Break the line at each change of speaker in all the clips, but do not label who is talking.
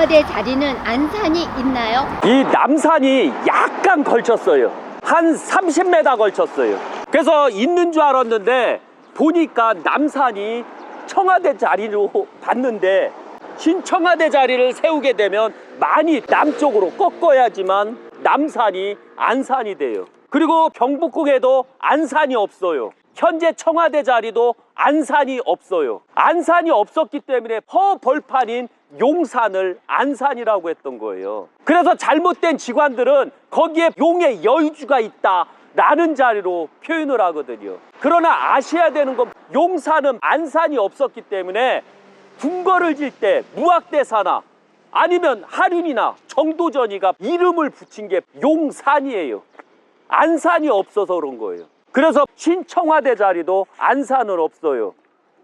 청와대 자리는 안산이 있나요?
이 남산이 약간 걸쳤어요. 한 30m 걸쳤어요. 그래서 있는 줄 알았는데 보니까 남산이 청와대 자리로 봤는데, 신청와대 자리를 세우게 되면 많이 남쪽으로 꺾어야지만 남산이 안산이 돼요. 그리고 경북궁에도 안산이 없어요. 현재 청와대 자리도 안산이 없어요. 안산이 없었기 때문에 허벌판인 용산을 안산이라고 했던 거예요. 그래서 잘못된 직관들은 거기에 용의 여의주가 있다 라는 자리로 표현을 하거든요. 그러나 아셔야 되는 건 용산은 안산이 없었기 때문에 궁궐을 질 때 무학대사나 아니면 한림이나 정도전이가 이름을 붙인 게 용산이에요. 안산이 없어서 그런 거예요. 그래서 신청와대 자리도 안산은 없어요.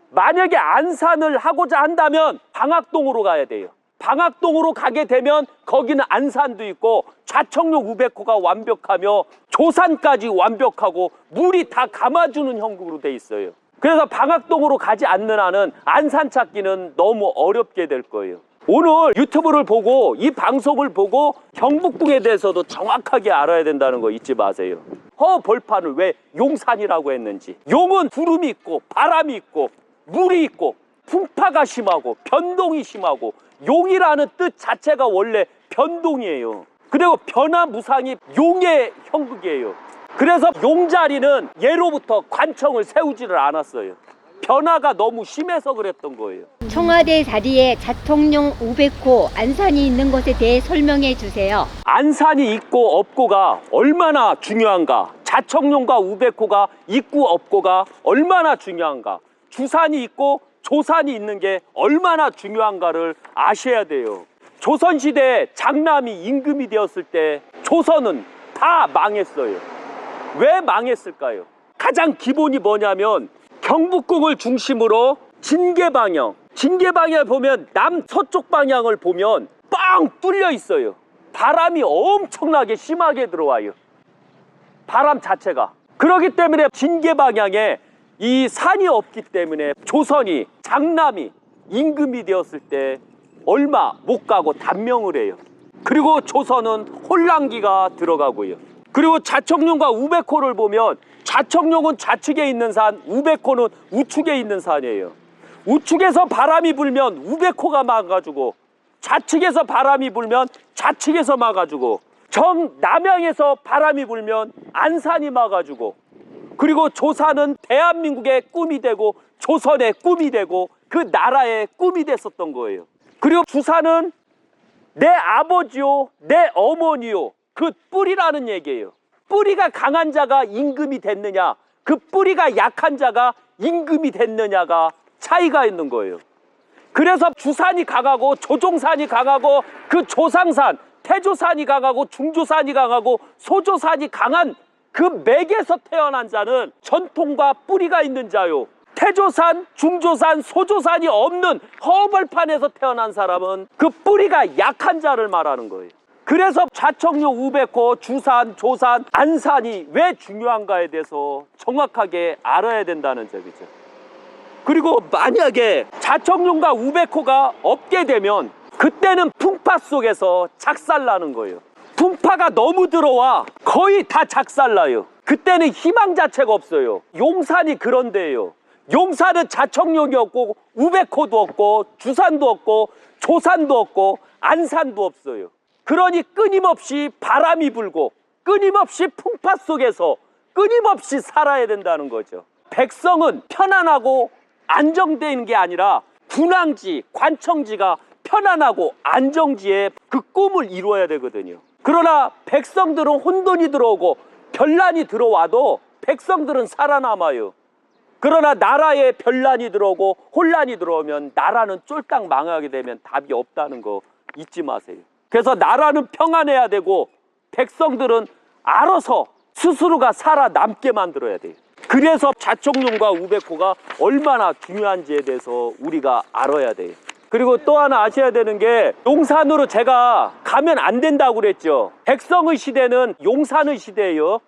만약에 안산을 하고자 한다면 방학동으로 가야 돼요. 방학동으로 가게 되면 거기는 안산도 있고 좌청룡 우백호가 완벽하며 조산까지 완벽하고 물이 다 감아주는 형국으로 돼 있어요. 그래서 방학동으로 가지 않는 한은 안산 찾기는 너무 어렵게 될 거예요. 오늘 유튜브를 보고 이 방송을 보고 경북궁에 대해서도 정확하게 알아야 된다는 거 잊지 마세요. 허벌판을 왜 용산이라고 했는지. 용은 구름이 있고 바람이 있고 물이 있고 풍파가 심하고 변동이 심하고, 용이라는 뜻 자체가 원래 변동이에요. 그리고 변화무상이 용의 형국이에요. 그래서 용자리는 예로부터 관청을 세우지를 않았어요. 변화가 너무 심해서 그랬던 거예요.
청와대 자리에 자청룡 500호 안산이 있는 것에 대해 설명해 주세요.
안산이 있고 없고가 얼마나 중요한가, 자청룡과 우백호가 있고 없고가 얼마나 중요한가, 주산이 있고 조산이 있는 게 얼마나 중요한가를 아셔야 돼요. 조선시대에 장남이 임금이 되었을 때 조선은 다 망했어요. 왜 망했을까요? 가장 기본이 뭐냐면 경북궁을 중심으로 진계방향, 진계방향을 보면 남서쪽 방향을 보면 빵 뚫려 있어요. 바람이 엄청나게 심하게 들어와요. 바람 자체가. 그렇기 때문에 진계방향에 이 산이 없기 때문에 조선이 장남이 임금이 되었을 때 얼마 못 가고 단명을 해요. 그리고 조선은 혼란기가 들어가고요. 그리고 자청룡과 우백호를 보면 자청룡은 좌측에 있는 산, 우백호는 우측에 있는 산이에요. 우측에서 바람이 불면 우백호가 막아주고, 좌측에서 바람이 불면 좌측에서 막아주고, 정남향에서 바람이 불면 안산이 막아주고, 그리고 조산은 대한민국의 꿈이 되고 조선의 꿈이 되고 그 나라의 꿈이 됐었던 거예요. 그리고 주산은 내 아버지요 내 어머니요, 그 뿌리라는 얘기예요. 뿌리가 강한 자가 임금이 됐느냐, 그 뿌리가 약한 자가 임금이 됐느냐가 차이가 있는 거예요. 그래서 주산이 강하고 조종산이 강하고 그 조상산, 태조산이 강하고 중조산이 강하고 소조산이 강한 그 맥에서 태어난 자는 전통과 뿌리가 있는 자요. 태조산, 중조산, 소조산이 없는 허벌판에서 태어난 사람은 그 뿌리가 약한 자를 말하는 거예요. 그래서 자청룡 우백호, 주산, 조산, 안산이 왜 중요한가에 대해서 정확하게 알아야 된다는 점이죠. 그리고 만약에 자청룡과 우백호가 없게 되면 그때는 풍파 속에서 작살나는 거예요. 풍파가 너무 들어와 거의 다 작살나요. 그때는 희망 자체가 없어요. 용산이 그런 데예요. 용산은 자청룡이 없고 우백호도 없고 주산도 없고 조산도 없고 안산도 없어요. 그러니 끊임없이 바람이 불고 끊임없이 풍파 속에서 끊임없이 살아야 된다는 거죠. 백성은 편안하고 안정되는 게 아니라 군왕지, 관청지가 편안하고 안정지에 그 꿈을 이루어야 되거든요. 그러나 백성들은 혼돈이 들어오고 변란이 들어와도 백성들은 살아남아요. 그러나 나라에 변란이 들어오고 혼란이 들어오면 나라는 쫄딱 망하게 되면 답이 없다는 거 잊지 마세요. 그래서 나라는 평안해야 되고 백성들은 알아서 스스로가 살아남게 만들어야 돼요. 그래서 자청룡과 우백호가 얼마나 중요한지에 대해서 우리가 알아야 돼요. 그리고 또 하나 아셔야 되는 게 용산으로 제가 가면 안 된다고 그랬죠. 백성의 시대는 용산의 시대예요.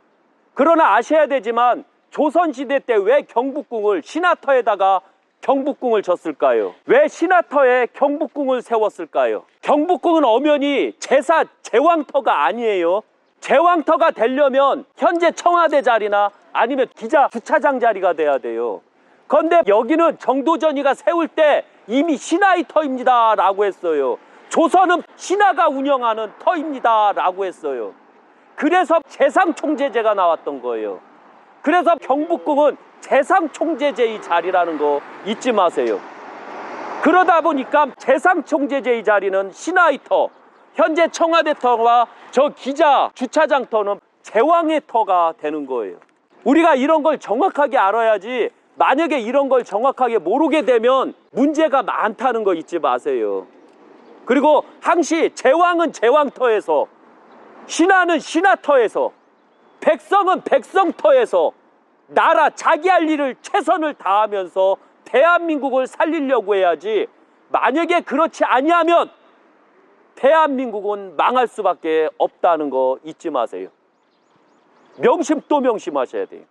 그러나 아셔야 되지만 조선시대 때 왜 경북궁을 신화터에다가 경복궁을 졌을까요? 왜 신화터에 경복궁을 세웠을까요? 경복궁은 엄연히 제왕터가 아니에요. 제왕터가 되려면 현재 청와대 자리나 아니면 기자 주차장 자리가 돼야 돼요. 그런데 여기는 정도전이가 세울 때 이미 신하의 터입니다 라고 했어요. 조선은 신하가 운영하는 터입니다 라고 했어요. 그래서 재상총재제가 나왔던 거예요. 그래서 경복궁은 재상총재제의 자리라는 거 잊지 마세요. 그러다 보니까 재상총재제의 자리는 신하의 터, 현재 청와대 터와 저 기자 주차장 터는 제왕의 터가 되는 거예요. 우리가 이런 걸 정확하게 알아야지, 만약에 이런 걸 정확하게 모르게 되면 문제가 많다는 거 잊지 마세요. 그리고 항시 제왕은 제왕터에서, 신하는 신하터에서, 백성은 백성터에서 나라 자기 할 일을 최선을 다하면서 대한민국을 살리려고 해야지, 만약에 그렇지 아니하면 대한민국은 망할 수밖에 없다는 거 잊지 마세요. 명심 또 명심하셔야 돼요.